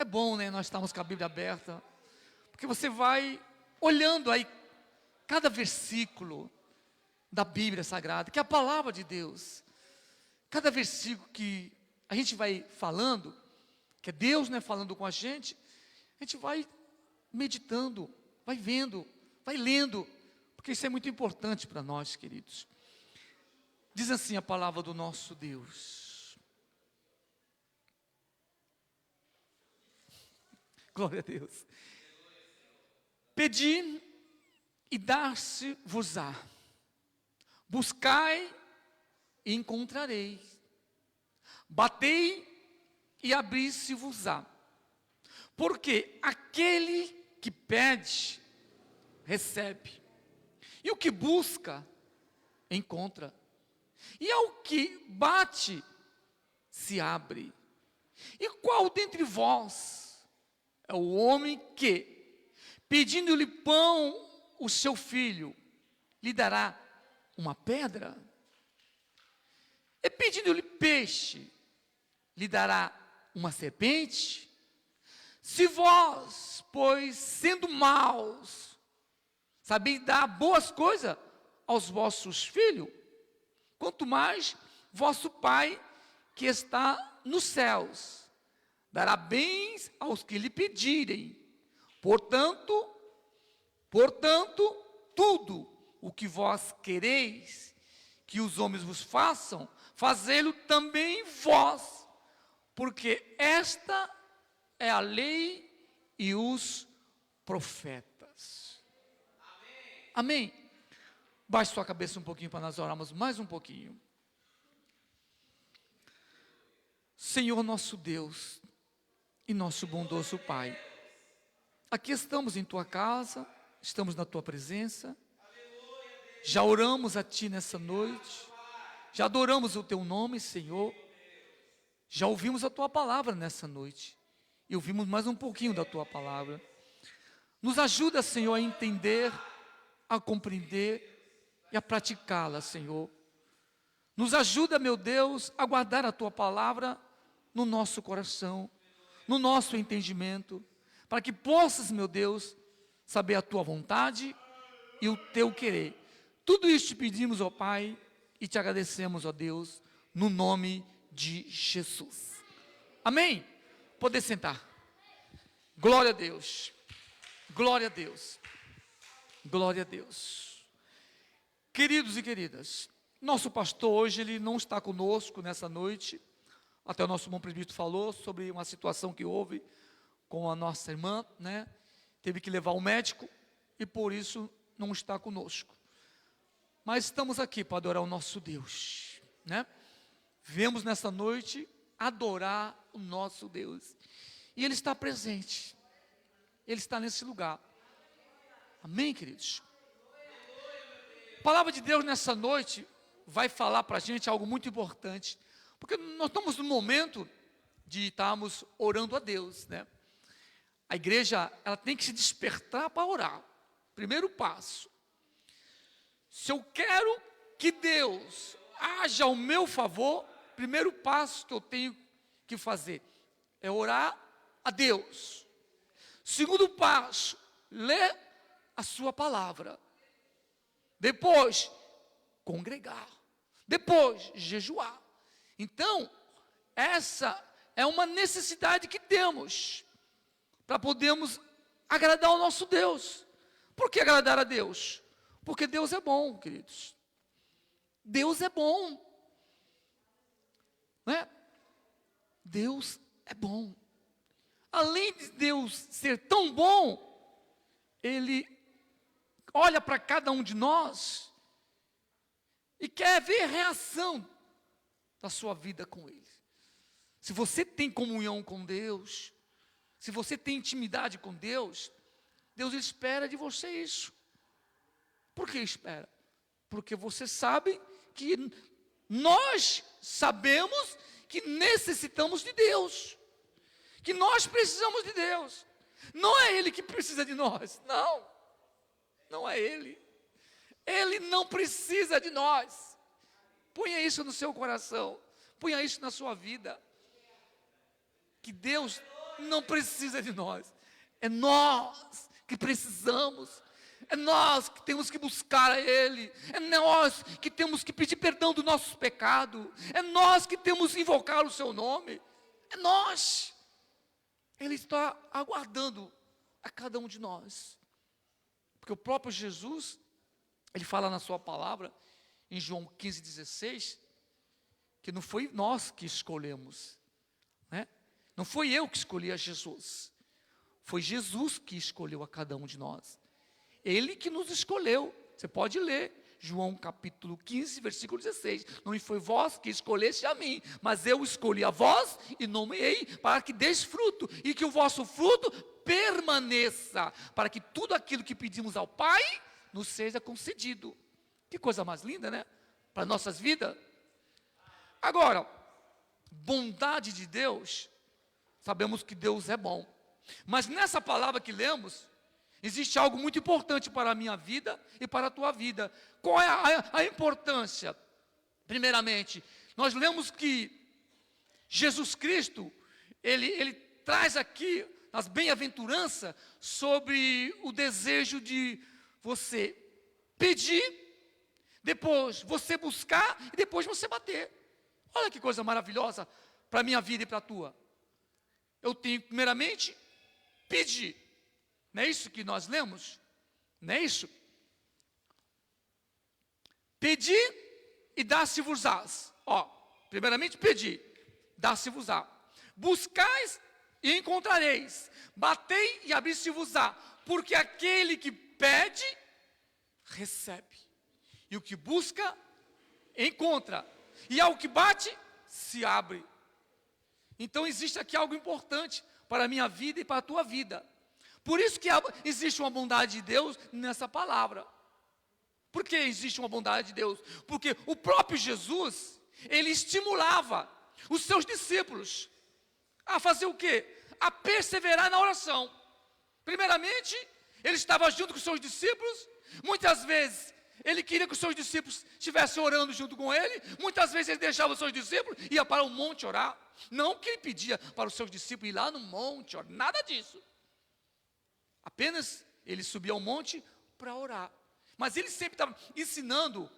É bom, né, nós estamos com a Bíblia aberta, porque você vai olhando aí cada versículo da Bíblia Sagrada, que é a palavra de Deus. Cada versículo que a gente vai falando, que é Deus, né, falando com a gente vai meditando, vai vendo, vai lendo, porque isso é muito importante para nós, queridos. Diz assim a palavra do nosso Deus. Glória a Deus. Pedi e dar-se-vos-á. Buscai e encontrarei. Batei e abri-se-vos-á. Porque aquele que pede, recebe. E o que busca, encontra. E ao que bate, se abre. E qual dentre vós é o homem que, pedindo-lhe pão, o seu filho, lhe dará uma pedra? E pedindo-lhe peixe, lhe dará uma serpente? Se vós, pois, sendo maus, sabeis dar boas coisas aos vossos filhos, quanto mais vosso Pai que está nos céus dará bens aos que lhe pedirem. Portanto, tudo o que vós quereis que os homens vos façam, fazê-lo também vós, porque esta é a lei e os profetas. Amém? Baixe sua cabeça um pouquinho para nós orarmos mais um pouquinho. Senhor nosso Deus e nosso bondoso Pai, aqui estamos em Tua casa, estamos na Tua presença, já oramos a Ti nessa noite, já adoramos o Teu nome, Senhor, já ouvimos a Tua palavra nessa noite, e ouvimos mais um pouquinho da Tua palavra. Nos ajuda, Senhor, a entender, a compreender e a praticá-la, Senhor. Nos ajuda, meu Deus, a guardar a Tua palavra no nosso coração, no nosso entendimento, para que possas, meu Deus, saber a Tua vontade e o Teu querer. Tudo isso te pedimos, ó Pai, e te agradecemos, ó Deus, no nome de Jesus. Amém? Poder sentar. Glória a Deus. Glória a Deus. Glória a Deus. Queridos e queridas, nosso pastor hoje, ele não está conosco nessa noite. Até o nosso irmão presbítero falou sobre uma situação que houve com a nossa irmã, né? Teve que levar ao médico e por isso não está conosco. Mas estamos aqui para adorar o nosso Deus, né? Viemos nessa noite adorar o nosso Deus. E Ele está presente. Ele está nesse lugar. Amém, queridos? A palavra de Deus nessa noite vai falar para a gente algo muito importante. Porque nós estamos no momento de estarmos orando a Deus, né? A igreja, ela tem que se despertar para orar. Primeiro passo. Se eu quero que Deus haja ao meu favor, primeiro passo que eu tenho que fazer é orar a Deus. Segundo passo, ler a sua palavra. Depois, congregar. Depois, jejuar. Então, essa é uma necessidade que temos para podermos agradar ao nosso Deus. Por que agradar a Deus? Porque Deus é bom, queridos. Deus é bom. Né? Deus é bom. Além de Deus ser tão bom, Ele olha para cada um de nós e quer ver a reação da sua vida com Ele. Se você tem comunhão com Deus, se você tem intimidade com Deus, Deus espera de você isso. Por que espera? Porque você sabe que nós sabemos que necessitamos de Deus, que nós precisamos de Deus. Não é Ele que precisa de nós, não é Ele. Ele não precisa de nós. Ponha isso no seu coração, ponha isso na sua vida, que Deus não precisa de nós. É nós que precisamos. É nós que temos que buscar a Ele. É nós que temos que pedir perdão dos nossos pecados. É nós que temos que invocar o Seu nome. É nós. Ele está aguardando a cada um de nós. Porque o próprio Jesus, Ele fala na sua palavra, em João 15,16, que não foi nós que escolhemos, né? Não foi eu que escolhi a Jesus, foi Jesus que escolheu a cada um de nós. Ele que nos escolheu. Você pode ler João capítulo 15, versículo 16. Não foi vós que escolheste a mim, mas eu escolhi a vós e nomeei para que deis fruto, e que o vosso fruto permaneça, para que tudo aquilo que pedimos ao Pai nos seja concedido. Que coisa mais linda, né? Para nossas vidas. Agora, bondade de Deus, sabemos que Deus é bom, mas nessa palavra que lemos, existe algo muito importante para a minha vida e para a tua vida. Qual é a importância? Primeiramente, nós lemos que Jesus Cristo, ele traz aqui as bem-aventuranças sobre o desejo de você pedir, depois você buscar e depois você bater. Olha que coisa maravilhosa para a minha vida e para a tua. Eu tenho primeiramente pedir. Não é isso que nós lemos? Não é isso? Pedir e dar-se-vos-ás. Ó, primeiramente pedir, dar-se-vos-á. Buscais e encontrareis. Batei e abrir-se-vos-á. Porque aquele que pede, recebe. E o que busca, encontra. E ao que bate, se abre. Então existe aqui algo importante para a minha vida e para a tua vida. Por isso que existe uma bondade de Deus nessa palavra. Por que existe uma bondade de Deus? Porque o próprio Jesus, ele estimulava os seus discípulos a fazer o quê? A perseverar na oração. Primeiramente, ele estava junto com os seus discípulos. Muitas vezes, ele queria que os seus discípulos estivessem orando junto com ele. Muitas vezes, ele deixava os seus discípulos e ia para o monte orar. Não que ele pedia para os seus discípulos ir lá no monte orar, nada disso. Apenas ele subia ao monte para orar. Mas ele sempre estava ensinando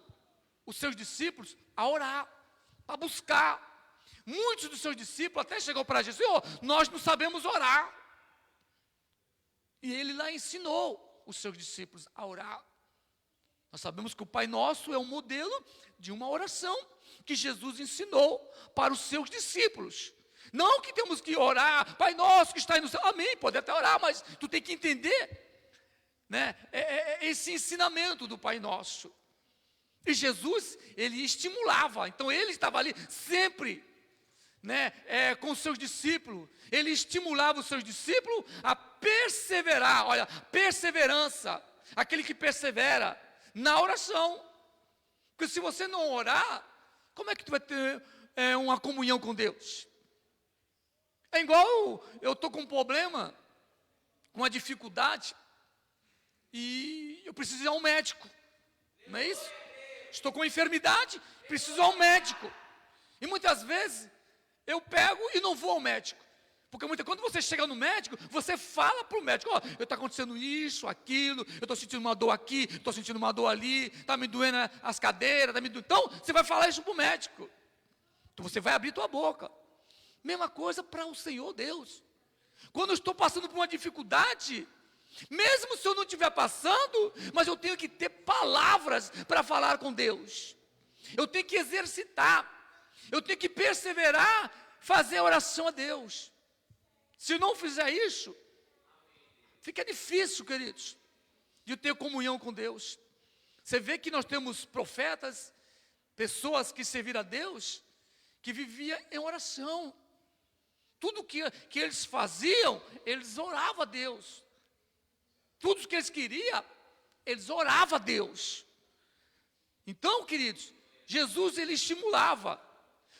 os seus discípulos a orar, a buscar. Muitos dos seus discípulos até chegou para Jesus: nós não sabemos orar. E ele lá ensinou os seus discípulos a orar. Nós sabemos que o Pai Nosso é um modelo de uma oração que Jesus ensinou para os seus discípulos. Não que temos que orar, Pai Nosso que está aí no céu, amém, pode até orar, mas tu tem que entender, né, esse ensinamento do Pai Nosso. E Jesus, ele estimulava, então ele estava ali sempre, né, com os seus discípulos. Ele estimulava os seus discípulos a perseverar. Olha, perseverança, aquele que persevera na oração. Porque se você não orar, como é que tu vai ter uma comunhão com Deus? É igual eu estou com um problema, uma dificuldade, e eu preciso ir a um médico, não é isso? Estou com enfermidade, preciso ir a um médico. E muitas vezes eu pego e não vou ao médico. Porque quando você chega no médico, você fala para o médico: eu está acontecendo isso, aquilo, eu estou sentindo uma dor aqui, estou sentindo uma dor ali, está me doendo as cadeiras, está me doendo. Então, você vai falar isso para o médico. Então, você vai abrir tua boca. Mesma coisa para o Senhor Deus. Quando eu estou passando por uma dificuldade, mesmo se eu não estiver passando, mas eu tenho que ter palavras para falar com Deus. Eu tenho que exercitar, eu tenho que perseverar, fazer oração a Deus. Se não fizer isso, fica difícil, queridos, de ter comunhão com Deus. Você vê que nós temos profetas, pessoas que serviram a Deus, que viviam em oração. Tudo que eles faziam, eles oravam a Deus. Tudo que eles queriam, eles oravam a Deus. Então, queridos, Jesus, ele estimulava.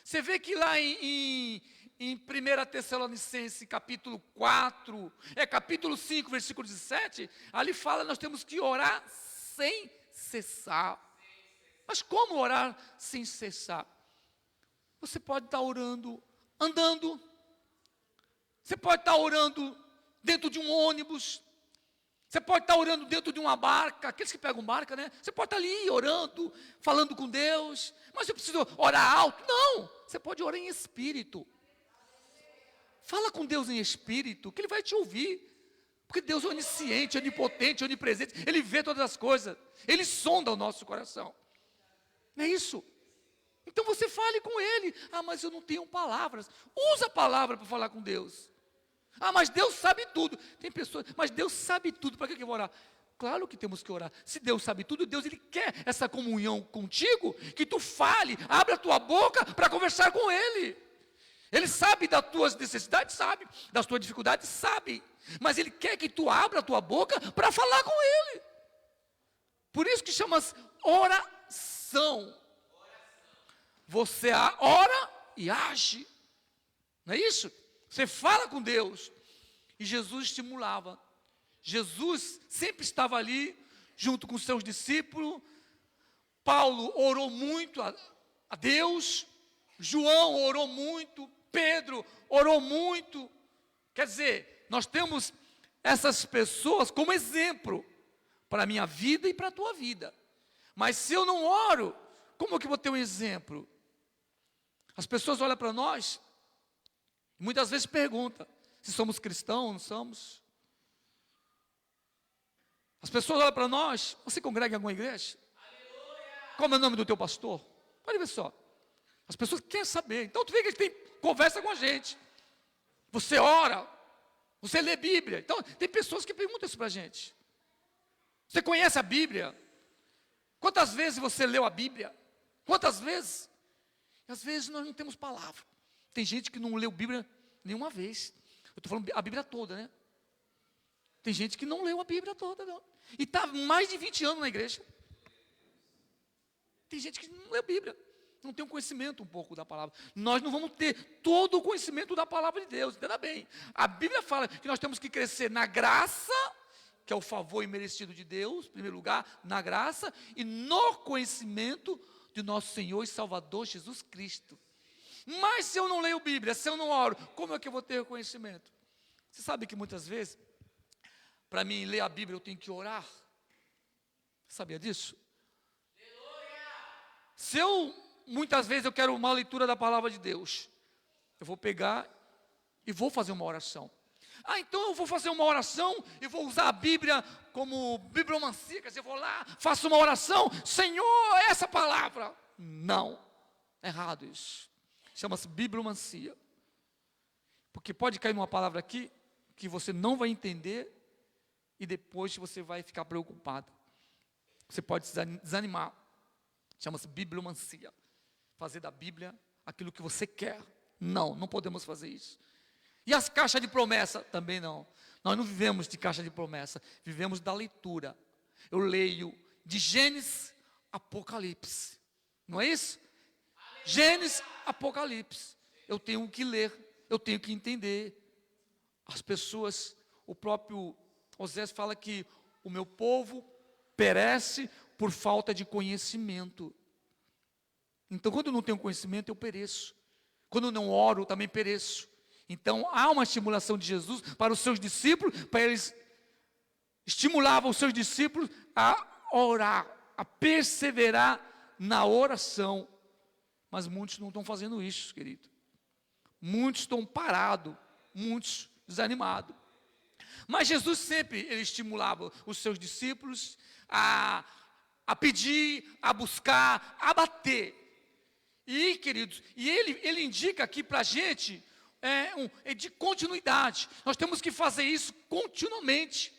Você vê que lá em 1 Tessalonicenses, capítulo 4, capítulo 5, versículo 17, ali fala, nós temos que orar sem cessar. Mas como orar sem cessar? Você pode estar orando, andando, Você pode estar orando dentro de um ônibus. Você pode estar orando dentro de uma barca. Aqueles que pegam barca, né? Você pode estar ali orando, falando com Deus. Mas eu preciso orar alto. Não, você pode orar em espírito. Fala com Deus em espírito, que Ele vai te ouvir. Porque Deus é onisciente, onipotente, onipresente. Ele vê todas as coisas. Ele sonda o nosso coração. Não é isso? Então você fale com Ele. Ah, mas eu não tenho palavras. Usa a palavra para falar com Deus. Ah, mas Deus sabe tudo. Tem pessoas, mas Deus sabe tudo. Para que eu vou orar? Claro que temos que orar. Se Deus sabe tudo, Deus Ele quer essa comunhão contigo. Que tu fale, abra a tua boca para conversar com Ele. Ele sabe das tuas necessidades, sabe. Das tuas dificuldades, sabe. Mas Ele quer que tu abra a tua boca para falar com Ele. Por isso que chamas oração. Você ora e age. Não é isso? Você fala com Deus. E Jesus estimulava. Jesus sempre estava ali, junto com seus discípulos. Paulo orou muito a Deus. João orou muito. Pedro orou muito. Quer dizer, nós temos essas pessoas como exemplo para a minha vida e para a tua vida. Mas se eu não oro, como que eu vou ter um exemplo? As pessoas olham para nós, muitas vezes perguntam se somos cristãos ou não somos. As pessoas olham para nós, você congrega em alguma igreja? Como é o nome do teu pastor? Pode ver só. As pessoas querem saber. Então tu vê que eles têm conversa com a gente. Você ora, você lê Bíblia. Então tem pessoas que perguntam isso para a gente. Você conhece a Bíblia? Quantas vezes você leu a Bíblia? Quantas vezes? E às vezes nós não temos palavra. Tem gente que não leu Bíblia nenhuma vez. Eu estou falando a Bíblia toda, né? Tem gente que não leu a Bíblia toda, não. E está mais de 20 anos na igreja. Tem gente que não lê a Bíblia. Não tem um conhecimento um pouco da palavra. Nós não vamos ter todo o conhecimento da palavra de Deus. Entenda bem. A Bíblia fala que nós temos que crescer na graça, que é o favor imerecido de Deus, em primeiro lugar, na graça, e no conhecimento de nosso Senhor e Salvador Jesus Cristo. Mas se eu não leio Bíblia, se eu não oro, como é que eu vou ter conhecimento? Você sabe que muitas vezes, para mim ler a Bíblia, eu tenho que orar. Sabia disso? Se muitas vezes eu quero uma leitura da palavra de Deus, eu vou pegar e vou fazer uma oração. Ah, então eu vou fazer uma oração e vou usar a Bíblia como bibliomancia, quer dizer, eu vou lá, faço uma oração, Senhor, essa palavra. Não, é errado isso. Chama-se bibliomancia. Porque pode cair numa palavra aqui que você não vai entender e depois você vai ficar preocupado. Você pode se desanimar. Chama-se bibliomancia. Fazer da Bíblia aquilo que você quer. Não, não podemos fazer isso. E as caixas de promessa? Também não. Nós não vivemos de caixa de promessa, vivemos da leitura. Eu leio de Gênesis, Apocalipse. Não é isso? Gênesis, Apocalipse. Eu tenho que ler, eu tenho que entender. As pessoas, o próprio Osés fala que o meu povo perece por falta de conhecimento. Então, quando eu não tenho conhecimento, eu pereço. Quando eu não oro, eu também pereço. Então, há uma estimulação de Jesus para os seus discípulos, para eles estimulavam os seus discípulos a orar, a perseverar na oração. Mas muitos não estão fazendo isso, querido. Muitos estão parados, muitos desanimados. Mas Jesus sempre ele estimulava os seus discípulos a pedir, a buscar, a bater. E, queridos, ele indica aqui para a gente de continuidade. Nós temos que fazer isso continuamente.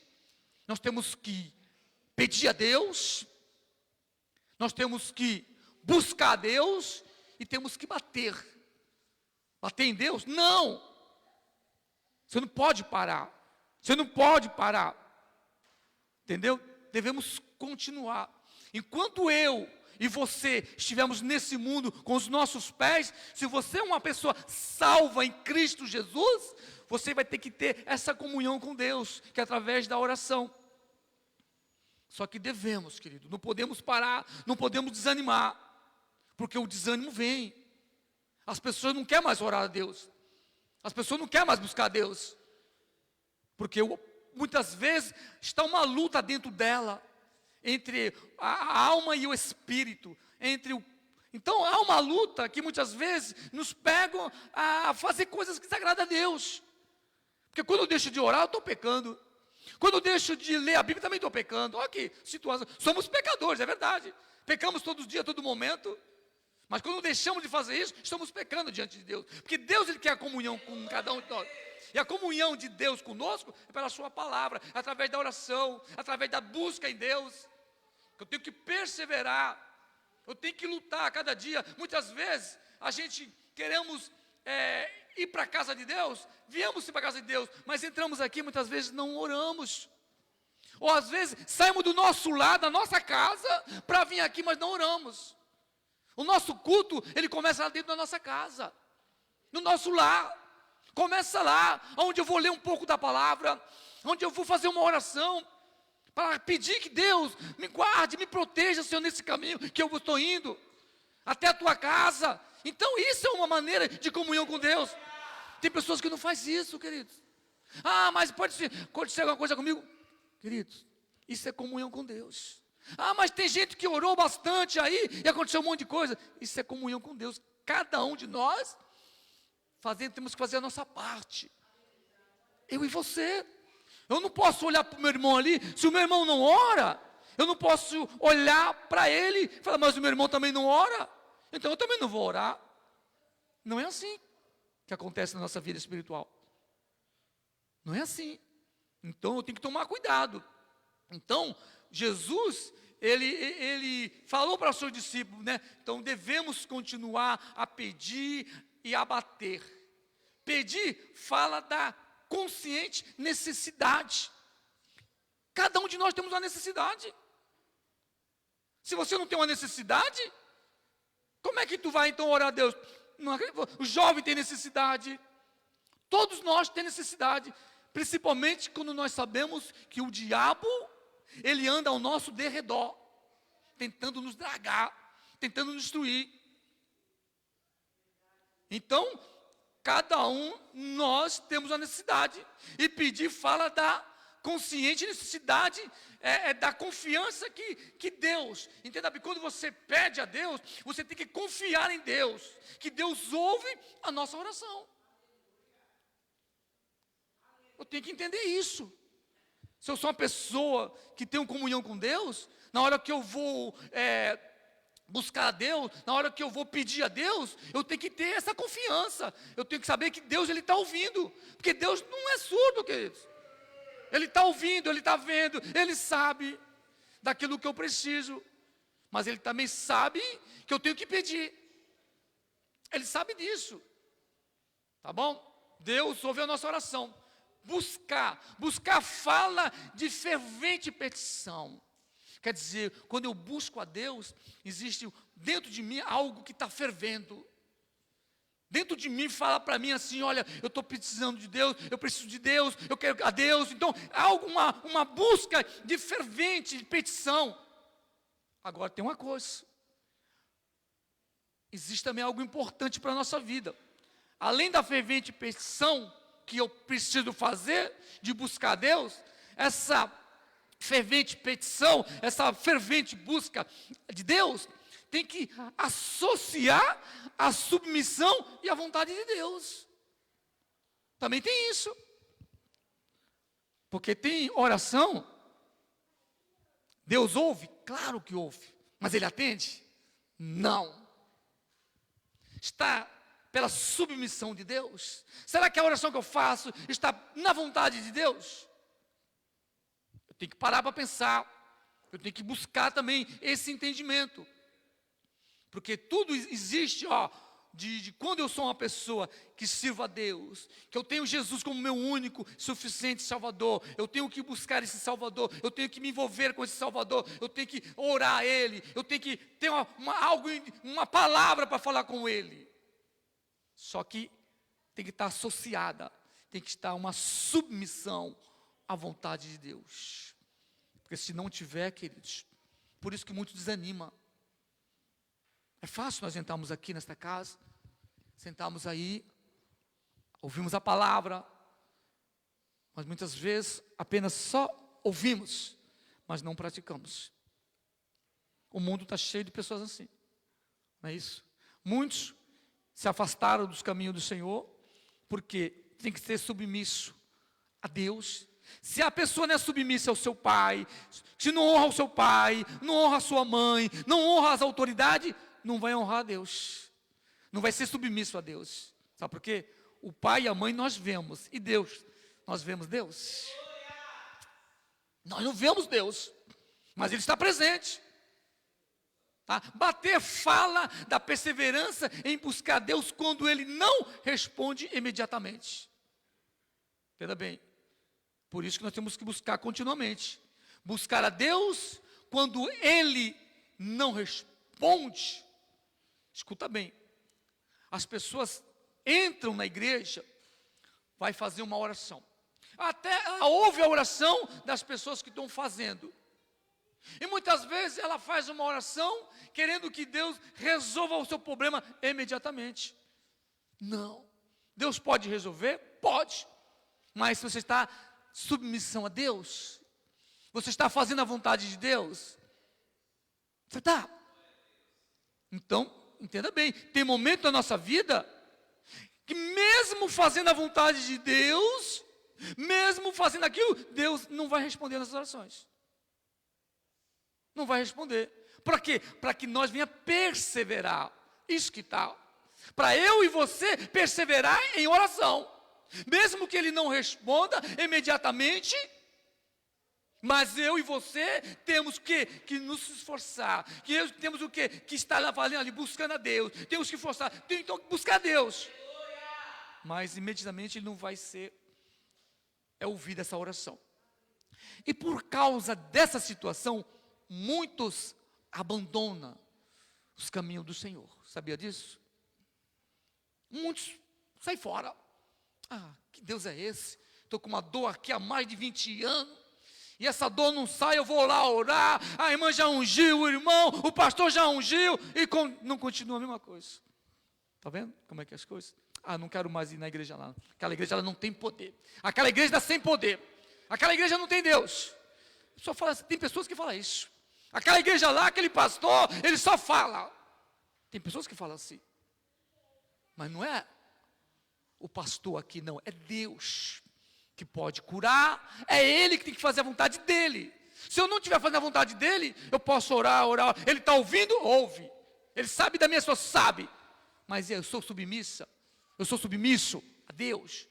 Nós temos que pedir a Deus, nós temos que buscar a Deus e temos que bater. Bater em Deus? Não! Você não pode parar. Você não pode parar. Entendeu? Devemos continuar. Enquanto eu e você estivermos nesse mundo com os nossos pés, se você é uma pessoa salva em Cristo Jesus, você vai ter que ter essa comunhão com Deus, que é através da oração. Só que devemos, querido, não podemos parar, não podemos desanimar, porque o desânimo vem. As pessoas não querem mais orar a Deus. As pessoas não querem mais buscar Deus, porque muitas vezes está uma luta dentro dela, entre a alma e o espírito, então há uma luta que muitas vezes nos pegam a fazer coisas que desagradam a Deus, porque quando eu deixo de orar eu estou pecando, quando eu deixo de ler a Bíblia também estou pecando. Olha que situação, somos pecadores, é verdade, pecamos todos os dias, a todo momento, mas quando deixamos de fazer isso, estamos pecando diante de Deus, porque Deus Ele quer a comunhão com cada um de nós, e a comunhão de Deus conosco é pela sua palavra, através da oração, através da busca em Deus. Eu tenho que perseverar, eu tenho que lutar a cada dia. Muitas vezes a gente queremos ir para a casa de Deus, viemos para a casa de Deus, mas entramos aqui, muitas vezes não oramos, ou às vezes saímos do nosso lar, da nossa casa, para vir aqui, mas não oramos. O nosso culto, ele começa lá dentro da nossa casa, no nosso lar, começa lá, onde eu vou ler um pouco da palavra, onde eu vou fazer uma oração, para pedir que Deus me guarde, me proteja, Senhor, nesse caminho que eu estou indo, até a tua casa. Então isso é uma maneira de comunhão com Deus. Tem pessoas que não fazem isso, queridos. Ah, mas pode acontecer alguma coisa comigo? Queridos, isso é comunhão com Deus. Ah, mas tem gente que orou bastante aí e aconteceu um monte de coisa. Isso é comunhão com Deus. Cada um de nós temos que fazer a nossa parte. Eu e você. Eu não posso olhar para o meu irmão ali, se o meu irmão não ora, eu não posso olhar para ele e falar, mas o meu irmão também não ora, então eu também não vou orar. Não é assim que acontece na nossa vida espiritual. Não é assim. Então eu tenho que tomar cuidado. Então, Jesus, ele falou para os seus discípulos, né? Então devemos continuar a pedir e a bater. Pedir fala da consciente necessidade. Cada um de nós temos uma necessidade. Se você não tem uma necessidade, como é que tu vai então orar a Deus? Não, o jovem tem necessidade. Todos nós temos necessidade. Principalmente quando nós sabemos que o diabo, ele anda ao nosso derredor, tentando nos dragar, tentando nos destruir. Então, cada um, nós temos a necessidade. E pedir fala da consciente necessidade, da confiança que Deus, entenda bem, quando você pede a Deus, você tem que confiar em Deus, que Deus ouve a nossa oração. Eu tenho que entender isso. Se eu sou uma pessoa que tem uma comunhão com Deus, na hora que eu vou buscar a Deus, na hora que eu vou pedir a Deus, eu tenho que ter essa confiança, eu tenho que saber que Deus Ele está ouvindo, porque Deus não é surdo, queridos, Ele está ouvindo, Ele está vendo, Ele sabe daquilo que eu preciso, mas Ele também sabe que eu tenho que pedir, Ele sabe disso, tá bom? Deus ouve a nossa oração. Buscar fala de fervente petição. Quer dizer, quando eu busco a Deus, existe dentro de mim algo que está fervendo. Dentro de mim fala para mim assim, olha, eu estou precisando de Deus, eu preciso de Deus, eu quero a Deus. Então, há uma busca de fervente, de petição. Agora tem uma coisa. Existe também algo importante para a nossa vida. Além da fervente petição que eu preciso fazer, de buscar a Deus, essa fervente petição, essa fervente busca de Deus, tem que associar a submissão e a vontade de Deus. Também tem isso. Porque tem oração, Deus ouve? Claro que ouve. Mas Ele atende? Não. Está pela submissão de Deus? Será que a oração que eu faço está na vontade de Deus? Eu tenho que parar para pensar, eu tenho que buscar também esse entendimento, porque tudo existe, de quando eu sou uma pessoa que sirva a Deus, que eu tenho Jesus como meu único, suficiente Salvador, eu tenho que buscar esse Salvador, eu tenho que me envolver com esse Salvador, eu tenho que orar a Ele, eu tenho que ter uma palavra para falar com Ele. Só que tem que estar associada, tem que estar uma submissão à vontade de Deus. Porque se não tiver, queridos, por isso que muito desanima. É fácil nós entrarmos aqui nesta casa, sentarmos aí, ouvimos a palavra, mas muitas vezes apenas só ouvimos, mas não praticamos. O mundo está cheio de pessoas assim, não é isso? Muitos se afastaram dos caminhos do Senhor, porque tem que ser submisso a Deus. Se a pessoa não é submissa ao seu pai, se não honra o seu pai, não honra a sua mãe, não honra as autoridades, não vai honrar a Deus, não vai ser submisso a Deus. Sabe por quê? O pai e a mãe nós vemos, e Deus, nós vemos Deus? Nós não vemos Deus, mas Ele está presente. Tá? Bater fala da perseverança em buscar Deus quando Ele não responde imediatamente. Entenda bem, por isso que nós temos que buscar continuamente. Buscar a Deus quando Ele não responde. Escuta bem, as pessoas entram na igreja, vai fazer uma oração. Até ela ouve a oração das pessoas que estão fazendo. E muitas vezes ela faz uma oração querendo que Deus resolva o seu problema imediatamente. Não. Deus pode resolver? Pode. Mas se você está submissão a Deus, você está fazendo a vontade de Deus, você está. Então, entenda bem, tem momento na nossa vida que mesmo fazendo a vontade de Deus, mesmo fazendo aquilo, Deus não vai responder nas orações. Não vai responder. Para quê? Para que nós venha perseverar. Isso que tal. Para eu e você perseverar em oração. Mesmo que Ele não responda imediatamente, mas eu e você temos que nos esforçar. Temos o quê? Que estar lá valendo ali, buscando a Deus. Temos que forçar. Então, buscar a Deus. Mas imediatamente Ele não vai ser ouvido essa oração. E por causa dessa situação, muitos abandonam os caminhos do Senhor. Sabia disso? Muitos saem fora. Que Deus é esse? Estou com uma dor aqui há mais de 20 anos. E essa dor não sai, eu vou lá orar. A irmã já ungiu, o irmão, o pastor já ungiu. E não continua a mesma coisa. Está vendo como é que é as coisas? Não quero mais ir na igreja lá. Aquela igreja ela não tem poder. Aquela igreja está sem poder. Aquela igreja não tem Deus. Só fala, tem pessoas que falam isso. Aquela igreja lá, aquele pastor, ele só fala. Tem pessoas que falam assim. Mas não é o pastor aqui, não. É Deus que pode curar. É Ele que tem que fazer a vontade dEle. Se eu não estiver fazendo a vontade dEle, eu posso orar. Ele está ouvindo? Ouve. Ele sabe da minha situação? Sabe. Mas eu sou submissa. Eu sou submisso a Deus.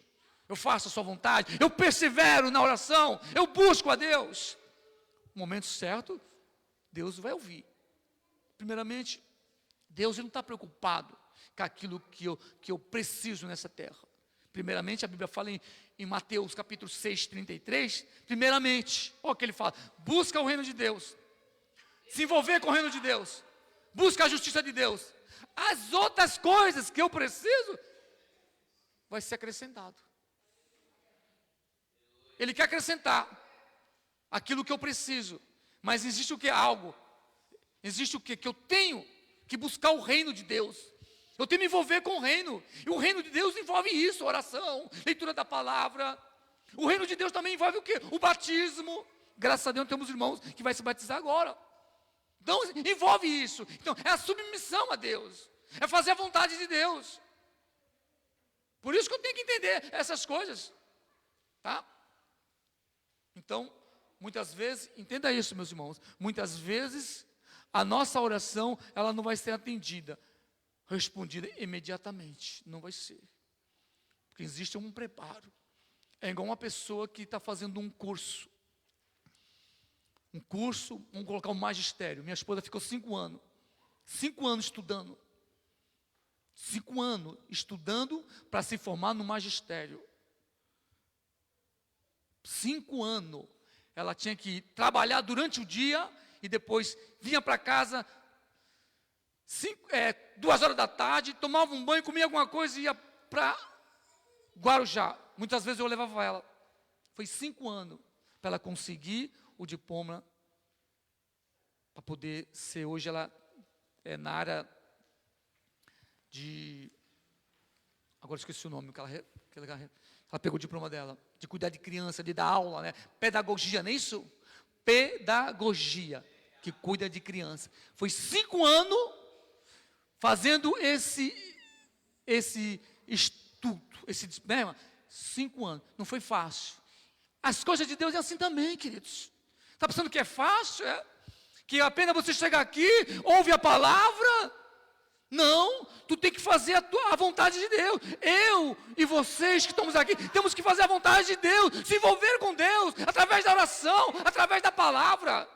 Eu faço a sua vontade. Eu persevero na oração. Eu busco a Deus. No momento certo, Deus vai ouvir. Primeiramente, Deus não está preocupado com aquilo que eu preciso nessa terra. Primeiramente, a Bíblia fala em Mateus capítulo 6, 33. Primeiramente, olha o que ele fala. Busca o reino de Deus. Se envolver com o reino de Deus. Busca a justiça de Deus. As outras coisas que eu preciso, vai ser acrescentado. Ele quer acrescentar aquilo que eu preciso. Mas existe o que? Algo. Existe o que? Que eu tenho que buscar o reino de Deus. Eu tenho que me envolver com o reino. E o reino de Deus envolve isso, oração, leitura da palavra. O reino de Deus também envolve o quê? O batismo. Graças a Deus temos irmãos que vai se batizar agora. Então envolve isso. Então é a submissão a Deus. É fazer a vontade de Deus. Por isso que eu tenho que entender essas coisas. Tá? Então, muitas vezes, entenda isso, meus irmãos. Muitas vezes a nossa oração, ela não vai ser atendida, respondida imediatamente. Não vai ser. Porque existe um preparo. É igual uma pessoa que está fazendo um curso. Um curso, vamos colocar o magistério. Minha esposa ficou 5 anos. 5 anos estudando. 5 anos estudando para se formar no magistério. 5 anos. Ela tinha que trabalhar durante o dia e depois vinha para casa 2 horas da tarde, tomava um banho, comia alguma coisa e ia para Guarujá. Muitas vezes eu levava ela. Foi 5 anos para ela conseguir o diploma, para poder ser, hoje ela é na área de, agora esqueci o nome, que Ela pegou o diploma dela, de cuidar de criança, de dar aula, né? Pedagogia, não é isso? Pedagogia, que cuida de criança. Foi 5 anos fazendo esse estudo, né? 5 anos, não foi fácil. As coisas de Deus é assim também, queridos. Está pensando que é fácil? Que apenas você chegar aqui, ouve a palavra? Não, tu tem que fazer a vontade de Deus. Eu e vocês que estamos aqui, temos que fazer a vontade de Deus, se envolver com Deus, através da oração, através da palavra.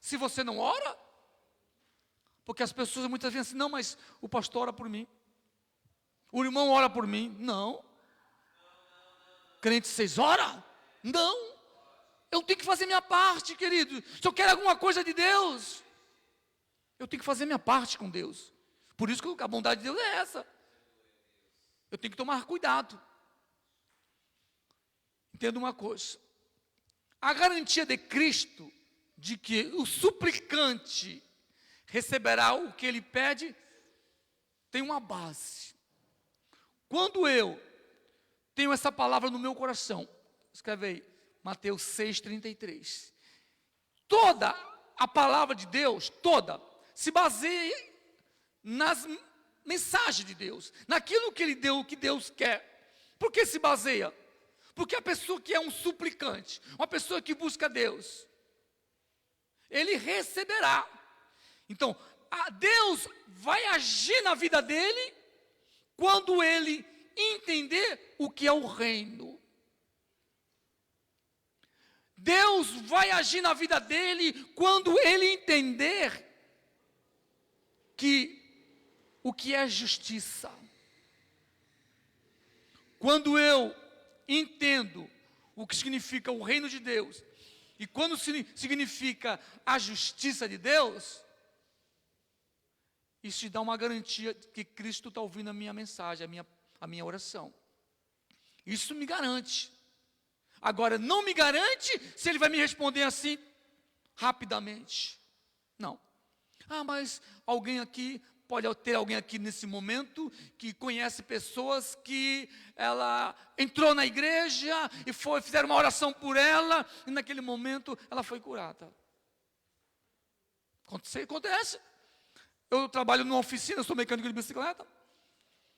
Se você não ora, porque as pessoas muitas vezes dizem assim, não, mas o pastor ora por mim, o irmão ora por mim. Não. Crente, vocês oram? Não. Eu tenho que fazer minha parte, querido. Se eu quero alguma coisa de Deus, eu tenho que fazer minha parte com Deus. Por isso que a bondade de Deus é essa. Eu tenho que tomar cuidado. Entenda uma coisa. A garantia de Cristo, de que o suplicante receberá o que ele pede, tem uma base. Quando eu tenho essa palavra no meu coração, escreve aí, Mateus 6,33. Toda a palavra de Deus, toda, se baseia nas mensagens de Deus, naquilo que Ele deu, que Deus quer. Por que se baseia? Porque a pessoa que é um suplicante, uma pessoa que busca Deus, ele receberá. Então, Deus vai agir na vida dele, quando ele entender o que é o reino. Deus vai agir na vida dele, quando ele entender o que é justiça. Quando eu entendo o que significa o reino de Deus, e quando significa a justiça de Deus, isso te dá uma garantia que Cristo está ouvindo a minha mensagem, a minha oração. Isso me garante. Agora, não me garante se Ele vai me responder assim, rapidamente. Não. Mas alguém aqui, pode ter alguém aqui nesse momento, que conhece pessoas que ela entrou na igreja, e fizeram uma oração por ela, e naquele momento ela foi curada. Acontece. Eu trabalho numa oficina, sou mecânico de bicicleta.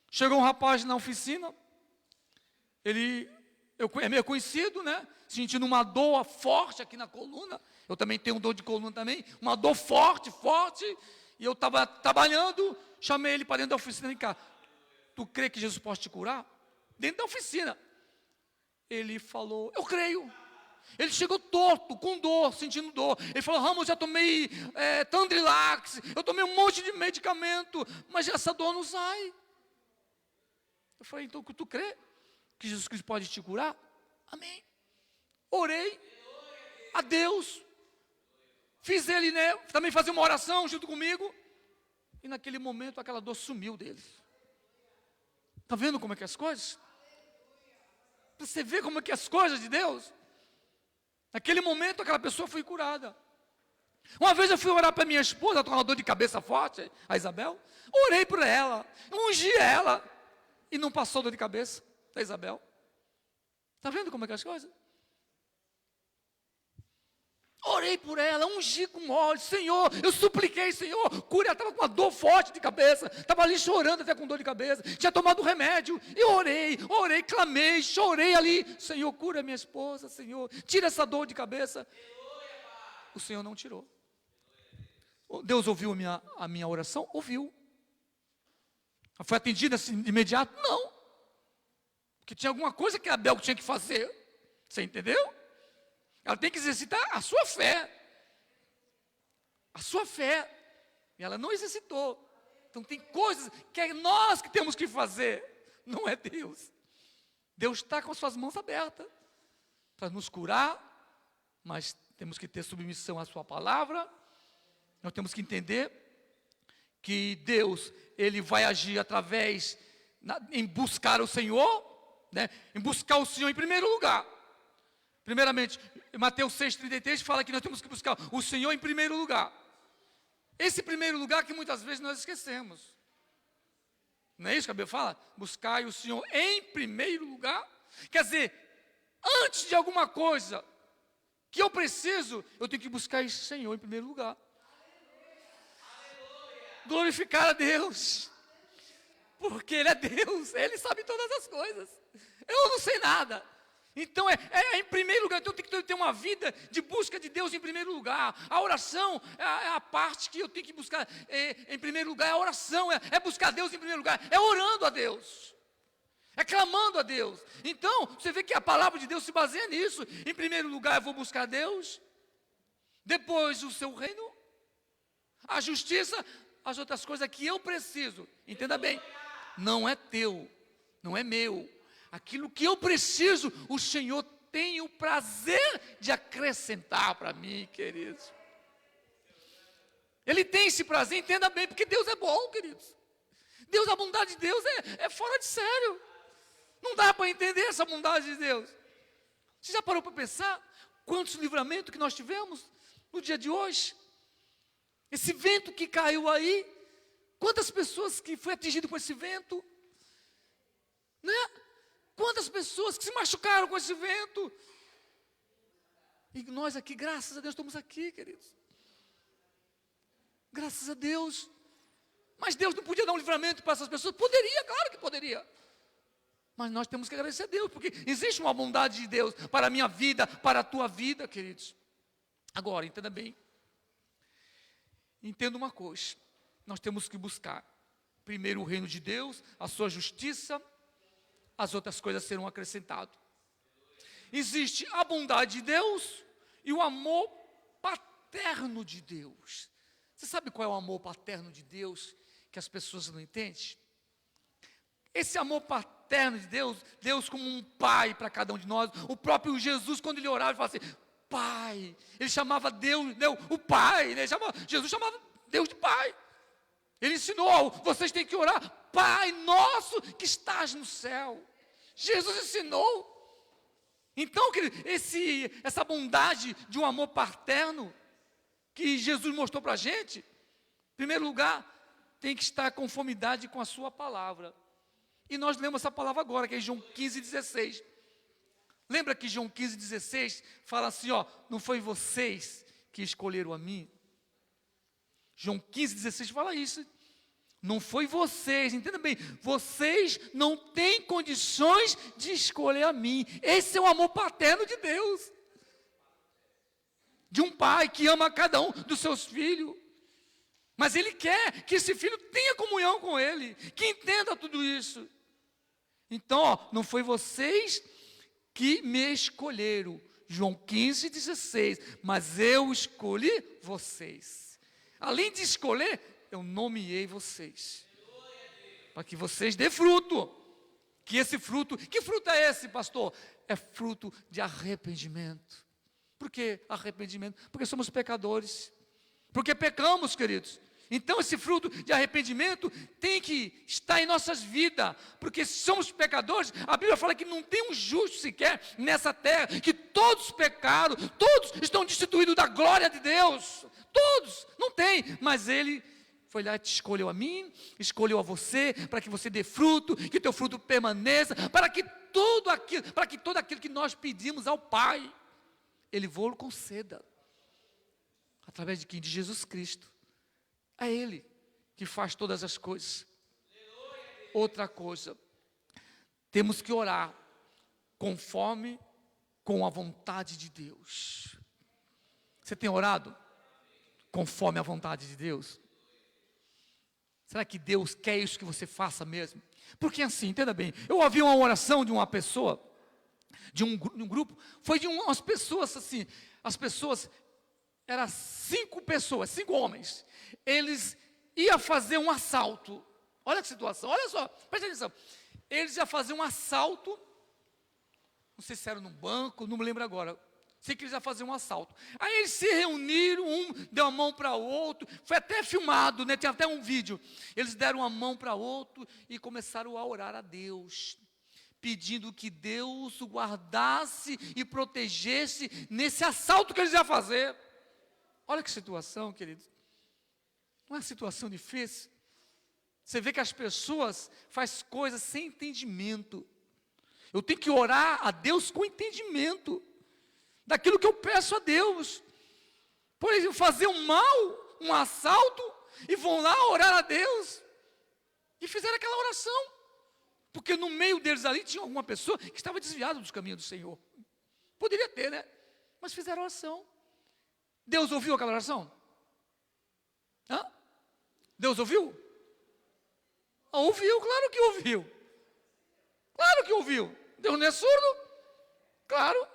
Chegou um rapaz na oficina, é meio conhecido, né? Sentindo uma dor forte aqui na coluna. Eu também tenho dor de coluna também, uma dor forte. E eu estava trabalhando, chamei ele para dentro da oficina. Vem cá, tu crê que Jesus pode te curar? Dentro da oficina. Ele falou, eu creio. Ele chegou torto, com dor, sentindo dor. Ele falou, Ramos, já tomei Tandrilax, eu tomei um monte de medicamento, mas essa dor não sai. Eu falei, então tu crê que Jesus Cristo pode te curar? Amém. Orei a Deus. Fiz ele, né, também fazer uma oração junto comigo. E naquele momento aquela dor sumiu dele. Está vendo como é que é as coisas? Você vê como é que é as coisas de Deus? Naquele momento aquela pessoa foi curada. Uma vez eu fui orar para minha esposa, com uma dor de cabeça forte, a Isabel. Orei por ela, ungi ela. E não passou dor de cabeça da Isabel. Está vendo como é que é as coisas? Orei por ela, ungi com óleo, Senhor, eu supliquei, Senhor, cura, ela estava com uma dor forte de cabeça, estava ali chorando até com dor de cabeça, tinha tomado remédio, e orei, clamei, chorei ali, Senhor, cura minha esposa, Senhor, tira essa dor de cabeça. O Senhor não tirou. Deus ouviu a minha oração? Ouviu. Foi atendida assim de imediato? Não. Porque tinha alguma coisa que a Abel tinha que fazer, você entendeu? Ela tem que exercitar a sua fé. A sua fé. E ela não exercitou. Então tem coisas que é nós que temos que fazer. Não é Deus. Deus está com as suas mãos abertas para nos curar. Mas temos que ter submissão à sua palavra. Nós temos que entender que Deus, Ele vai agir através, em buscar o Senhor, né? Em buscar o Senhor em primeiro lugar. Primeiramente, Mateus 6,33 fala que nós temos que buscar o Senhor em primeiro lugar. Esse primeiro lugar que muitas vezes nós esquecemos. Não é isso que a Bíblia fala? Buscai o Senhor em primeiro lugar. Quer dizer, antes de alguma coisa que eu preciso, eu tenho que buscar esse Senhor em primeiro lugar. Glorificar a Deus. Porque Ele é Deus, Ele sabe todas as coisas. Eu não sei nada. Então é em primeiro lugar, então eu tenho que ter uma vida de busca de Deus em primeiro lugar. A oração é a parte que eu tenho que buscar em primeiro lugar. A oração é buscar Deus em primeiro lugar, é orando a Deus, é clamando a Deus. Então, você vê que a palavra de Deus se baseia nisso. Em primeiro lugar eu vou buscar Deus, depois o seu reino, a justiça, as outras coisas que eu preciso. Entenda bem, não é teu, não é meu. Aquilo que eu preciso, o Senhor tem o prazer de acrescentar para mim, queridos. Ele tem esse prazer, entenda bem, porque Deus é bom, queridos. Deus, a bondade de Deus é fora de sério. Não dá para entender essa bondade de Deus. Você já parou para pensar quantos livramentos que nós tivemos no dia de hoje? Esse vento que caiu aí, quantas pessoas que foi atingido com esse vento, né? Quantas pessoas que se machucaram com esse vento. E nós aqui, graças a Deus, estamos aqui, queridos. Graças a Deus. Mas Deus não podia dar um livramento para essas pessoas? Poderia, claro que poderia. Mas nós temos que agradecer a Deus, porque existe uma bondade de Deus para a minha vida, para a tua vida, queridos. Agora, entenda bem. Entenda uma coisa. Nós temos que buscar primeiro o reino de Deus, a sua justiça, as outras coisas serão acrescentadas. Existe a bondade de Deus e o amor paterno de Deus. Você sabe qual é o amor paterno de Deus que as pessoas não entendem? Esse amor paterno de Deus, Deus como um pai para cada um de nós. O próprio Jesus, quando ele orava, ele falava assim, Pai. Ele chamava Deus, o Pai, né? Jesus chamava Deus de Pai. Ele ensinou, vocês têm que orar, Pai nosso que estás no céu. Jesus ensinou. Então, querido, essa bondade de um amor paterno que Jesus mostrou para a gente, em primeiro lugar, tem que estar em conformidade com a sua palavra. E nós lemos essa palavra agora, que é João 15,16. Lembra que João 15,16 fala assim, não foi vocês que escolheram a mim? João 15,16 fala isso. Não foi vocês, entenda bem, vocês não têm condições de escolher a mim. Esse é o amor paterno de Deus. De um pai que ama cada um dos seus filhos. Mas ele quer que esse filho tenha comunhão com ele, que entenda tudo isso. Então, não foi vocês que me escolheram. João 15,16. Mas eu escolhi vocês. Além de escolher, eu nomeei vocês. Para que vocês dê fruto. Que esse fruto, que fruto é esse, pastor? É fruto de arrependimento. Por que arrependimento? Porque somos pecadores. Porque pecamos, queridos. Então esse fruto de arrependimento tem que estar em nossas vidas, porque se somos pecadores, a Bíblia fala que não tem um justo sequer nessa terra, que todos pecaram, todos estão destituídos da glória de Deus, todos, não tem, mas Ele foi lá e te escolheu a mim, escolheu a você, para que você dê fruto, que teu fruto permaneça, para que todo aquilo que nós pedimos ao Pai, Ele vos conceda, através de quem? De Jesus Cristo. É Ele que faz todas as coisas. Outra coisa, temos que orar conforme com a vontade de Deus. Você tem orado conforme a vontade de Deus? Será que Deus quer isso que você faça mesmo? Porque assim, entenda bem, eu ouvi uma oração de uma pessoa, de um grupo, foi de umas pessoas assim, as pessoas, eram 5 pessoas, 5 homens, eles iam fazer um assalto, olha que situação, olha só, presta atenção, eles iam fazer um assalto, não sei se era num banco, não me lembro agora, sei que eles iam fazer um assalto, aí eles se reuniram, um deu a mão para o outro, foi até filmado, né, tem até um vídeo, eles deram a mão para o outro e começaram a orar a Deus, pedindo que Deus o guardasse e protegesse nesse assalto que eles iam fazer. Olha que situação, queridos. Não é uma situação difícil? Você vê que as pessoas fazem coisas sem entendimento. Eu tenho que orar a Deus com entendimento daquilo que eu peço a Deus. Por exemplo, fazer um mal, um assalto, e vão lá orar a Deus. E fizeram aquela oração. Porque no meio deles ali tinha alguma pessoa que estava desviada dos caminhos do Senhor. Poderia ter, né? Mas fizeram oração. Deus ouviu aquela oração? Hã? Deus ouviu? Ouviu, claro que ouviu. Claro que ouviu. Deus não é surdo? Claro.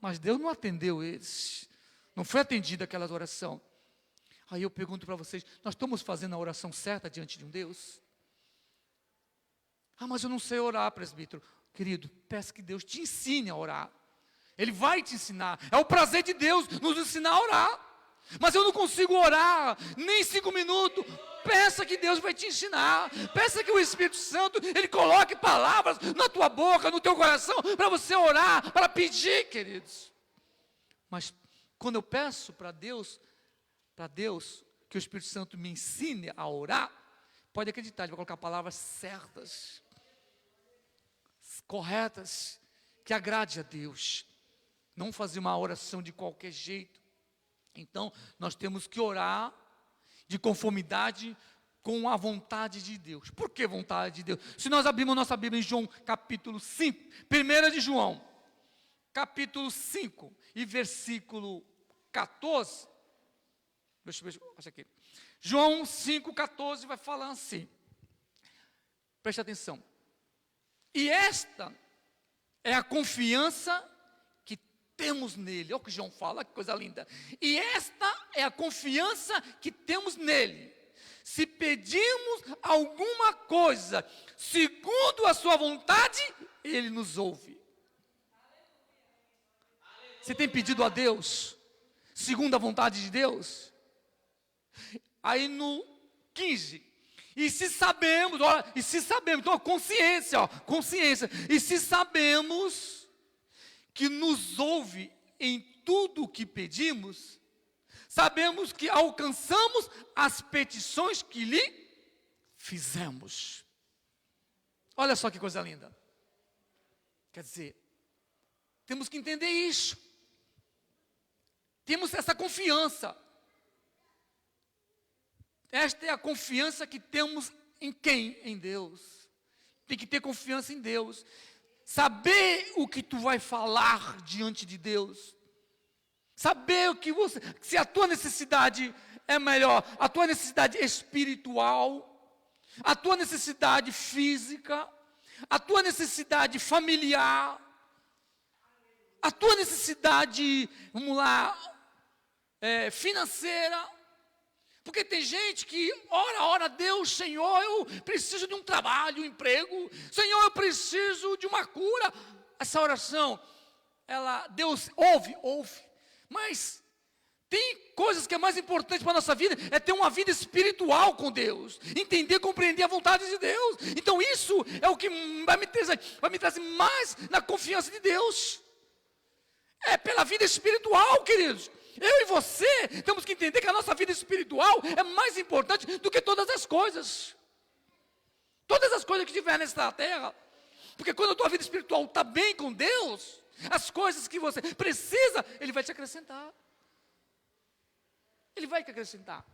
Mas Deus não atendeu eles. Não foi atendida aquela oração. Aí eu pergunto para vocês, nós estamos fazendo a oração certa diante de um Deus? Ah, mas eu não sei orar, presbítero. Querido, peça que Deus te ensine a orar. Ele vai te ensinar. É o prazer de Deus nos ensinar a orar. Mas eu não consigo orar nem 5 minutos. Peça que Deus vai te ensinar. Peça que o Espírito Santo, Ele coloque palavras na tua boca, no teu coração, para você orar, para pedir, queridos. Mas quando eu peço para Deus que o Espírito Santo me ensine a orar, pode acreditar, Ele vai colocar palavras certas, corretas, que agrade a Deus. Não fazer uma oração de qualquer jeito. Então, nós temos que orar de conformidade com a vontade de Deus. Por que vontade de Deus? Se nós abrimos nossa Bíblia em João capítulo 5, 1 de João, capítulo 5 e versículo 14, deixa eu ver, acha aqui. João 5,14 vai falar assim, preste atenção. E esta é a confiança que temos nele. Olha o que João fala, que coisa linda. E esta é a confiança que temos nele. Se pedimos alguma coisa segundo a sua vontade, ele nos ouve. Você tem pedido a Deus segundo a vontade de Deus? Aí no 15, e se sabemos, então consciência, e se sabemos que nos ouve em tudo o que pedimos, sabemos que alcançamos as petições que lhe fizemos. Olha só que coisa linda. Quer dizer, temos que entender isso. Temos essa confiança. Esta é a confiança que temos em quem? Em Deus. Tem que ter confiança em Deus. Saber o que tu vai falar diante de Deus. Saber o que se a tua necessidade é melhor, a tua necessidade espiritual, a tua necessidade física, a tua necessidade familiar, a tua necessidade, vamos lá, financeira. Porque tem gente que ora a Deus, Senhor, eu preciso de um trabalho, um emprego, Senhor, eu preciso de uma cura. Essa oração, Deus ouve, mas tem coisas que é mais importante para a nossa vida, é ter uma vida espiritual com Deus, entender, compreender a vontade de Deus. Então isso é o que vai me trazer mais na confiança de Deus. É pela vida espiritual, queridos. Eu e você temos que entender que a nossa vida espiritual é mais importante do que todas as coisas. Todas as coisas que tiver nesta terra. Porque quando a tua vida espiritual está bem com Deus, as coisas que você precisa, Ele vai te acrescentar. Ele vai te acrescentar.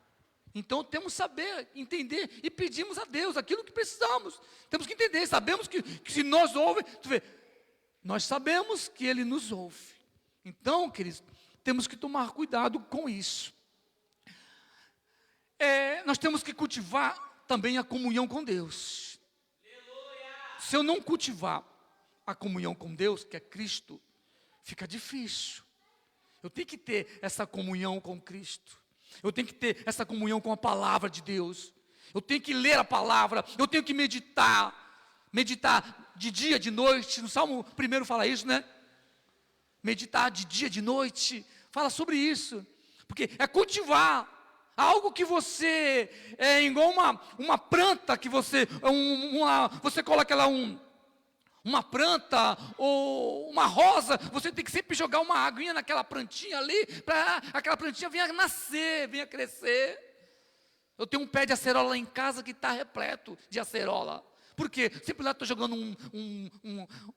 Então temos que saber, entender e pedimos a Deus aquilo que precisamos. Temos que entender, sabemos que se nós ouve, tu vê, nós sabemos que Ele nos ouve. Então, queridos, temos que tomar cuidado com isso. Nós temos que cultivar também a comunhão com Deus. Se eu não cultivar a comunhão com Deus, que é Cristo, fica difícil. Eu tenho que ter essa comunhão com Cristo. Eu tenho que ter essa comunhão com a palavra de Deus. Eu tenho que ler a palavra. Eu tenho que meditar. Meditar de dia, de noite. No Salmo 1 fala isso, né? Meditar de dia, de noite. Fala sobre isso. Porque é cultivar algo que você é igual uma planta que você coloca ela uma planta ou uma rosa, você tem que sempre jogar uma aguinha naquela plantinha ali, para aquela plantinha venha nascer, venha crescer. Eu tenho um pé de acerola lá em casa que está repleto de acerola. Por quê? Sempre lá estou jogando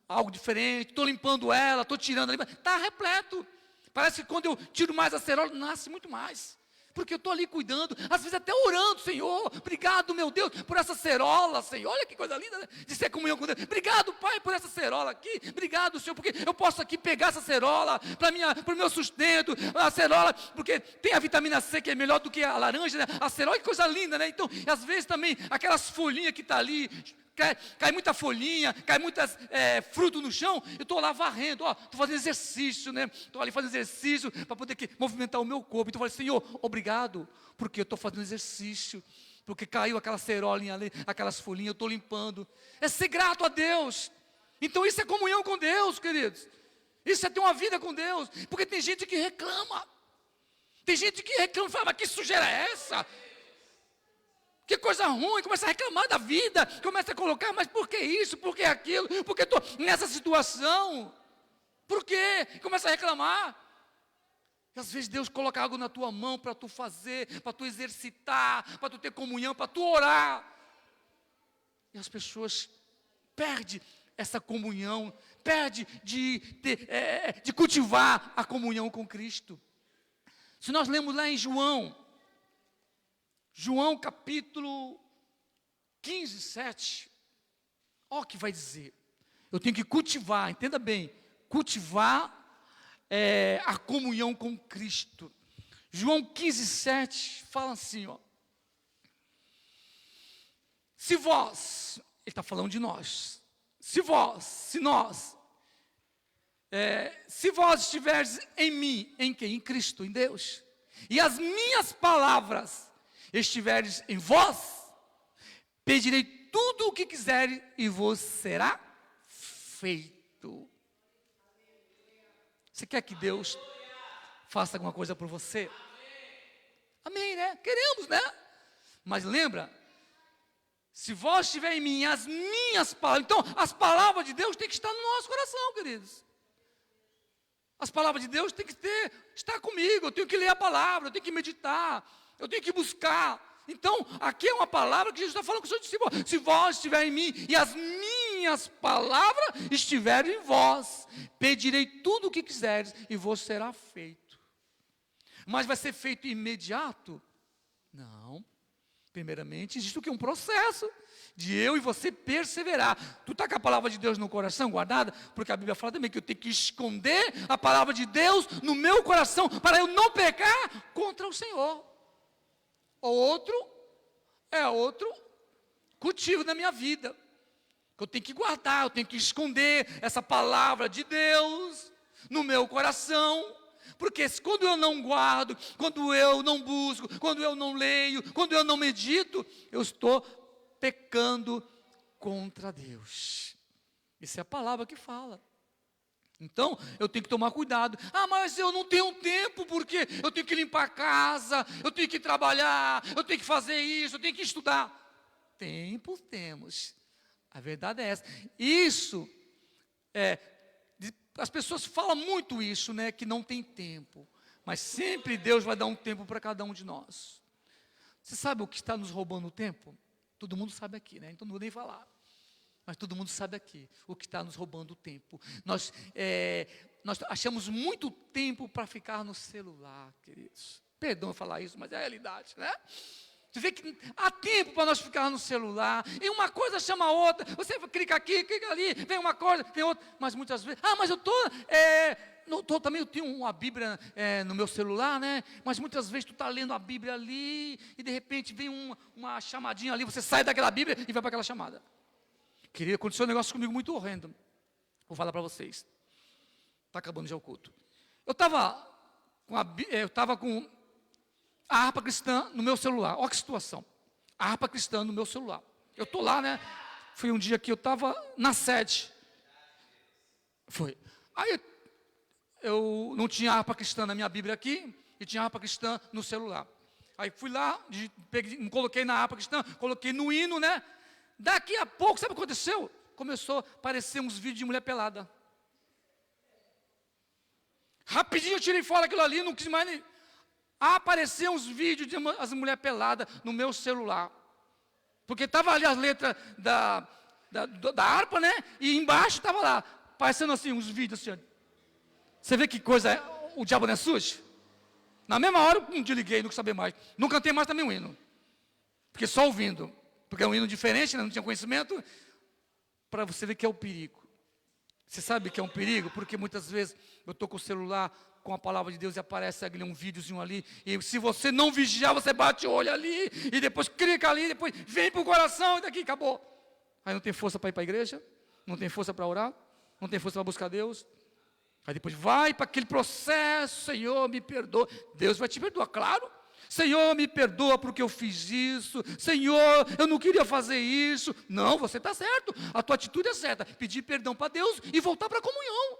algo diferente, estou limpando ela, estou tirando ali, está repleto. Parece que quando eu tiro mais acerola, nasce muito mais. Porque eu estou ali cuidando, às vezes até orando, Senhor, obrigado, meu Deus, por essa acerola, Senhor, olha que coisa linda, né? De ser comunhão com Deus. Obrigado, Pai, por essa acerola aqui, obrigado, Senhor, porque eu posso aqui pegar essa acerola para o meu sustento, a acerola, porque tem a vitamina C que é melhor do que a laranja, né? A acerola, que coisa linda, né? Então, às vezes também, aquelas folhinhas que estão ali, cai muita folhinha, cai muitas fruto no chão, eu estou lá varrendo, estou fazendo exercício, né? Estou ali fazendo exercício para poder movimentar o meu corpo. Então eu falei, Senhor, obrigado, porque eu estou fazendo exercício, porque caiu aquela cerolinha ali, aquelas folhinhas, eu estou limpando. É ser grato a Deus. Então isso é comunhão com Deus, queridos. Isso é ter uma vida com Deus, porque tem gente que reclama. Tem gente que reclama e fala, mas que sujeira é essa? Que coisa ruim, começa a reclamar da vida, começa a colocar, mas por que isso, por que aquilo, por que estou nessa situação? Por quê? Começa a reclamar. E às vezes Deus coloca algo na tua mão para tu fazer, para tu exercitar, para tu ter comunhão, para tu orar. E as pessoas perdem essa comunhão, perdem de cultivar a comunhão com Cristo. Se nós lemos lá em João capítulo 15, 7, olha o que vai dizer. Eu tenho que cultivar, entenda bem, cultivar a comunhão com Cristo. João 15, 7 fala assim, ó. Se vós, ele está falando de nós, se vós estiveres em mim, em quem? Em Cristo, em Deus, e as minhas palavras estiveres em vós, pedirei tudo o que quiseres e vos será feito. Você quer que Deus faça alguma coisa por você? Amém, né? Queremos, né? Mas lembra, se vós estiver em mim, as minhas palavras, então as palavras de Deus têm que estar no nosso coração, queridos. As palavras de Deus têm que estar comigo, eu tenho que ler a palavra, eu tenho que meditar, eu tenho que buscar. Então, aqui é uma palavra que Jesus está falando com o seu discípulo. Se vós estiverem em mim e as minhas palavras estiverem em vós, pedirei tudo o que quiseres e vos será feito. Mas vai ser feito imediato? Não. Primeiramente, existe o que? Um processo de eu e você perseverar. Tu está com a palavra de Deus no coração guardada? Porque a Bíblia fala também que eu tenho que esconder a palavra de Deus no meu coração para eu não pecar contra o Senhor. Outro cultivo na minha vida, que eu tenho que guardar, eu tenho que esconder essa palavra de Deus no meu coração, porque quando eu não guardo, quando eu não busco, quando eu não leio, quando eu não medito, eu estou pecando contra Deus. Isso é a palavra que fala. Então, eu tenho que tomar cuidado. Ah, mas eu não tenho tempo, porque eu tenho que limpar a casa, eu tenho que trabalhar, eu tenho que fazer isso, eu tenho que estudar. Tempo temos. A verdade é essa. Isso, as pessoas falam muito isso, né, que não tem tempo. Mas sempre Deus vai dar um tempo para cada um de nós. Você sabe o que está nos roubando o tempo? Todo mundo sabe aqui, né? Então não vou nem falar. Mas todo mundo sabe aqui o que está nos roubando o tempo. Nós achamos muito tempo para ficar no celular, queridos. Perdão falar isso, mas é a realidade, né? Você vê que há tempo para nós ficar no celular, e uma coisa chama a outra. Você clica aqui, clica ali, vem uma coisa, tem outra. Mas muitas vezes, mas eu também eu tenho uma Bíblia no meu celular, né? Mas muitas vezes tu está lendo a Bíblia ali, e de repente vem uma chamadinha ali, você sai daquela Bíblia e vai para aquela chamada. Queria acontecer um negócio comigo muito horrendo. Vou falar para vocês. Está acabando já o culto. Eu estava com a harpa cristã no meu celular. Olha que situação. A harpa cristã no meu celular. Eu estou lá, né? Foi um dia que eu estava na sede. Foi. Aí eu não tinha harpa cristã na minha Bíblia aqui, e tinha harpa cristã no celular. Aí fui lá, me coloquei na harpa cristã, coloquei no hino, né? Daqui a pouco, sabe o que aconteceu? Começou a aparecer uns vídeos de mulher pelada. Rapidinho eu tirei fora aquilo ali, não quis mais nem... Apareceram uns vídeos de as mulheres peladas no meu celular. Porque estava ali as letras da harpa, né? E embaixo estava lá, parecendo assim, uns vídeos assim. Você vê que coisa, o diabo não é sujo? Na mesma hora eu desliguei, não quis saber mais. Não cantei mais também o hino. Porque só ouvindo. Porque é um hino diferente, né? Não tinha conhecimento. Para você ver que é o perigo. Você sabe que é um perigo? Porque muitas vezes eu estou com o celular, com a palavra de Deus, e aparece ali um videozinho ali. E se você não vigiar, você bate o olho ali. E depois clica ali, depois vem para o coração e daqui acabou. Aí não tem força para ir para a igreja. Não tem força para orar. Não tem força para buscar Deus. Aí depois vai para aquele processo, Senhor, me perdoa. Deus vai te perdoar, claro. Senhor, me perdoa porque eu fiz isso. Senhor, eu não queria fazer isso. Não, você está certo. A tua atitude é certa. Pedir perdão para Deus e voltar para a comunhão.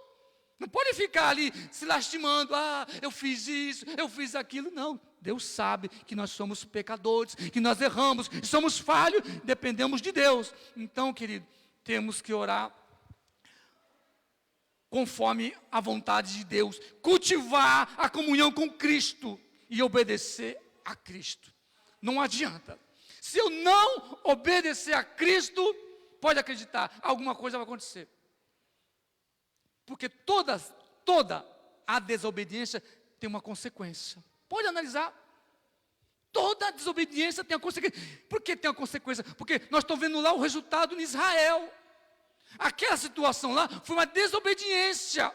Não pode ficar ali se lastimando. Ah, eu fiz isso, eu fiz aquilo. Não, Deus sabe que nós somos pecadores, que nós erramos, que somos falhos, dependemos de Deus. Então, querido, temos que orar conforme a vontade de Deus, cultivar a comunhão com Cristo e obedecer a Cristo. Não adianta. Se eu não obedecer a Cristo, pode acreditar, alguma coisa vai acontecer. Porque toda a desobediência tem uma consequência. Pode analisar. Toda desobediência tem uma consequência. Por que tem uma consequência? Porque nós estamos vendo lá o resultado em Israel. Aquela situação lá foi uma desobediência.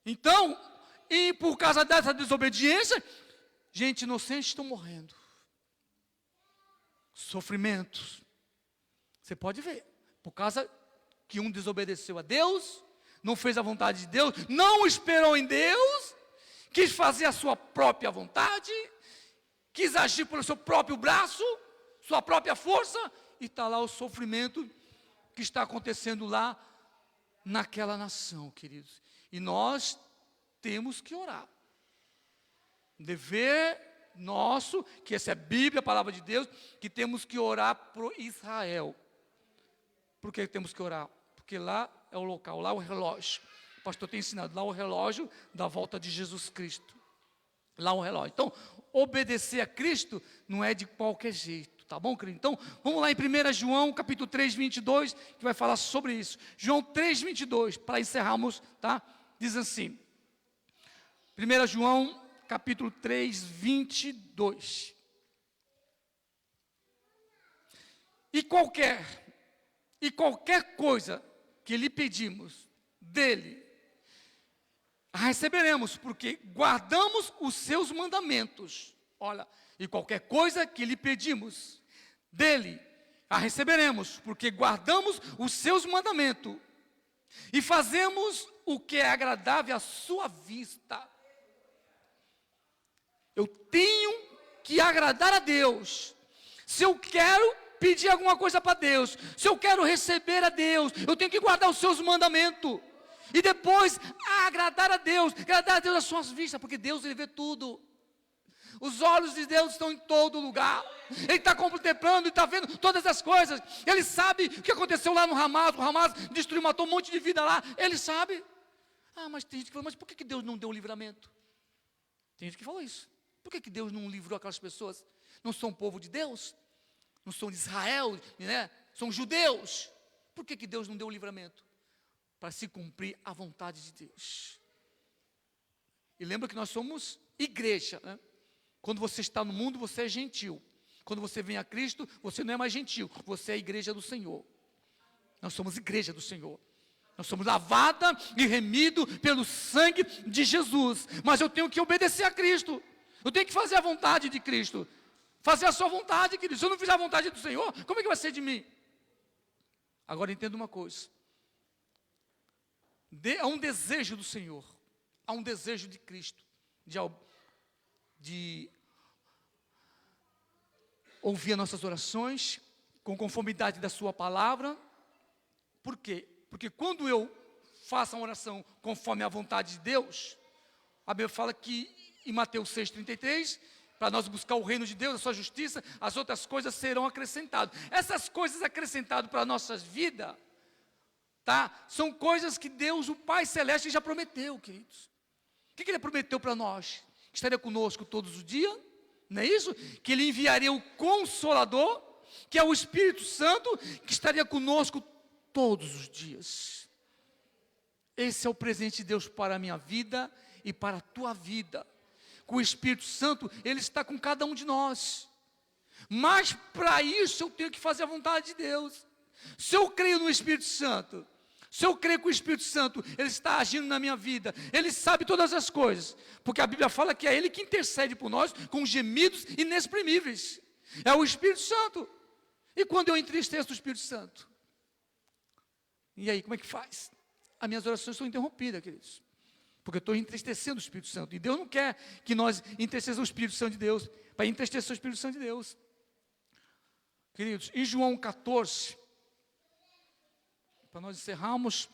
Então, e por causa dessa desobediência, gente inocente estão morrendo. Sofrimentos. Você pode ver. Por causa que um desobedeceu a Deus, não fez a vontade de Deus, não esperou em Deus, quis fazer a sua própria vontade, quis agir pelo seu próprio braço, sua própria força, e está lá o sofrimento que está acontecendo lá naquela nação, queridos. E nós temos que orar. Dever nosso, que essa é a Bíblia, a palavra de Deus, que temos que orar por Israel. Por que temos que orar? Porque lá é o local, lá é o relógio. O pastor tem ensinado, lá é o relógio da volta de Jesus Cristo. Lá é o relógio. Então, obedecer a Cristo não é de qualquer jeito. Tá bom, querido? Então, vamos lá em 1 João, capítulo 3, 22, que vai falar sobre isso. João 3, 22, para encerrarmos, tá? Diz assim, 1 João, capítulo 3, 22. E qualquer coisa que lhe pedimos dele, a receberemos, porque guardamos os seus mandamentos. Olha, e qualquer coisa que lhe pedimos dele, a receberemos, porque guardamos os seus mandamentos e fazemos o que é agradável à sua vista. Eu tenho que agradar a Deus. Se eu quero pedir alguma coisa para Deus, se eu quero receber a Deus, eu tenho que guardar os seus mandamentos. E depois agradar a Deus às suas vistas, porque Deus, Ele vê tudo. Os olhos de Deus estão em todo lugar. Ele está contemplando e está vendo todas as coisas. Ele sabe o que aconteceu lá no Hamas. O Hamas destruiu, matou um monte de vida lá. Ele sabe. Ah, mas tem gente que falou, mas por que Deus não deu o livramento? Tem gente que falou isso. Por que Deus não livrou aquelas pessoas? Não são povo de Deus? Não são de Israel, né? São judeus. Por que Deus não deu o livramento? Para se cumprir a vontade de Deus. E lembra que nós somos igreja, né? Quando você está no mundo, você é gentil. Quando você vem a Cristo, você não é mais gentil. Você é a igreja do Senhor. Nós somos igreja do Senhor. Nós somos lavada e remido pelo sangue de Jesus. Mas eu tenho que obedecer a Cristo. Eu tenho que fazer a vontade de Cristo. Fazer a sua vontade, querido. Se eu não fizer a vontade do Senhor, como é que vai ser de mim? Agora entenda uma coisa. Há um desejo do Senhor. Há um desejo de Cristo. De ouvir as nossas orações com conformidade da sua palavra. Por quê? Porque quando eu faço uma oração conforme a vontade de Deus, a Bíblia fala que em Mateus 6,33, para nós buscar o reino de Deus, a sua justiça, as outras coisas serão acrescentadas. Essas coisas acrescentadas para a nossa vida, tá? São coisas que Deus, o Pai Celeste, já prometeu, queridos. O que ele prometeu para nós? Que estaria conosco todos os dias, não é isso? Que ele enviaria o Consolador, que é o Espírito Santo, que estaria conosco todos os dias. Esse é o presente de Deus para a minha vida e para a tua vida. Com o Espírito Santo, Ele está com cada um de nós. Mas para isso eu tenho que fazer a vontade de Deus. Se eu creio no Espírito Santo, se eu creio que o Espírito Santo, Ele está agindo na minha vida, Ele sabe todas as coisas, porque a Bíblia fala que é Ele que intercede por nós com gemidos inexprimíveis. É o Espírito Santo. E quando eu entristeço o Espírito Santo? E aí, como é que faz? As minhas orações são interrompidas, queridos, porque eu estou entristecendo o Espírito Santo, e Deus não quer que nós entristeçamos o Espírito Santo de Deus, para entristecer o Espírito Santo de Deus. Queridos, em João 14, para nós encerrarmos,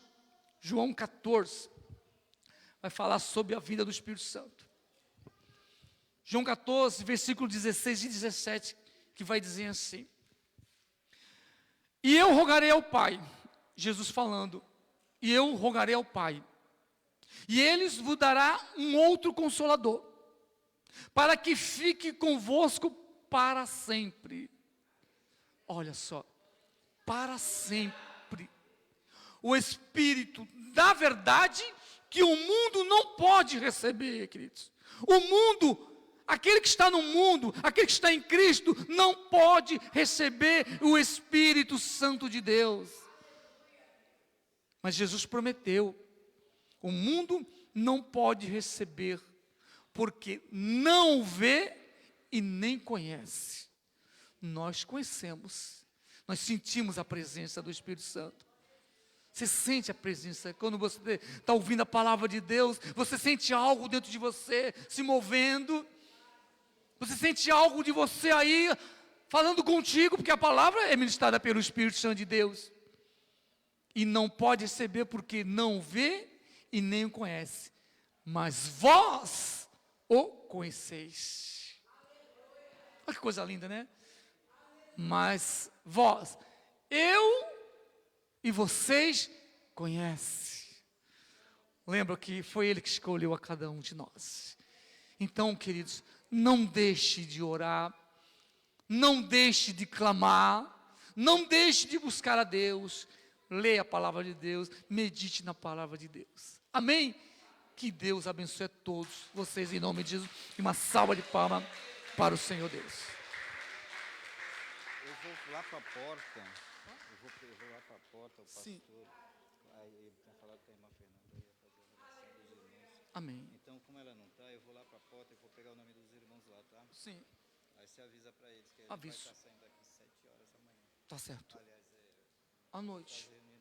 João 14, vai falar sobre a vida do Espírito Santo. João 14, versículo 16 e 17, que vai dizer assim: e eu rogarei ao Pai, Jesus falando, e eu rogarei ao Pai, e Ele vos dará um outro Consolador, para que fique convosco para sempre. Olha só, para sempre. O Espírito da verdade, que o mundo não pode receber, queridos. O mundo, aquele que está no mundo, aquele que está em Cristo, não pode receber o Espírito Santo de Deus. Mas Jesus prometeu, o mundo não pode receber, porque não o vê e nem conhece. Nós conhecemos, nós sentimos a presença do Espírito Santo. Você sente a presença, quando você está ouvindo a palavra de Deus, você sente algo dentro de você se movendo, você sente algo de você aí, falando contigo, porque a palavra é ministrada pelo Espírito Santo de Deus. E não pode receber porque não vê e nem o conhece, mas vós o conheceis. Olha que coisa linda, né? Mas vós, eu e vocês conhecem. Lembra que foi Ele que escolheu a cada um de nós. Então, queridos, não deixe de orar, não deixe de clamar, não deixe de buscar a Deus. Leia a palavra de Deus, medite na palavra de Deus. Amém? Que Deus abençoe a todos vocês em nome de Jesus. E uma salva de palmas para o Senhor Deus. Eu vou lá para a porta. Eu vou lá para a porta, o pastor. Sim. Aí ele tinha falado com a irmã Fernanda, eu ia fazer a oração dos irmãos. Amém. Então, como ela não está, eu vou lá para a porta e vou pegar o nome dos irmãos lá, tá? Sim. Aí você avisa para eles que ele Aviso. vai estar saindo daqui 7 horas da manhã. Tá certo. Aliás, À noite. fazer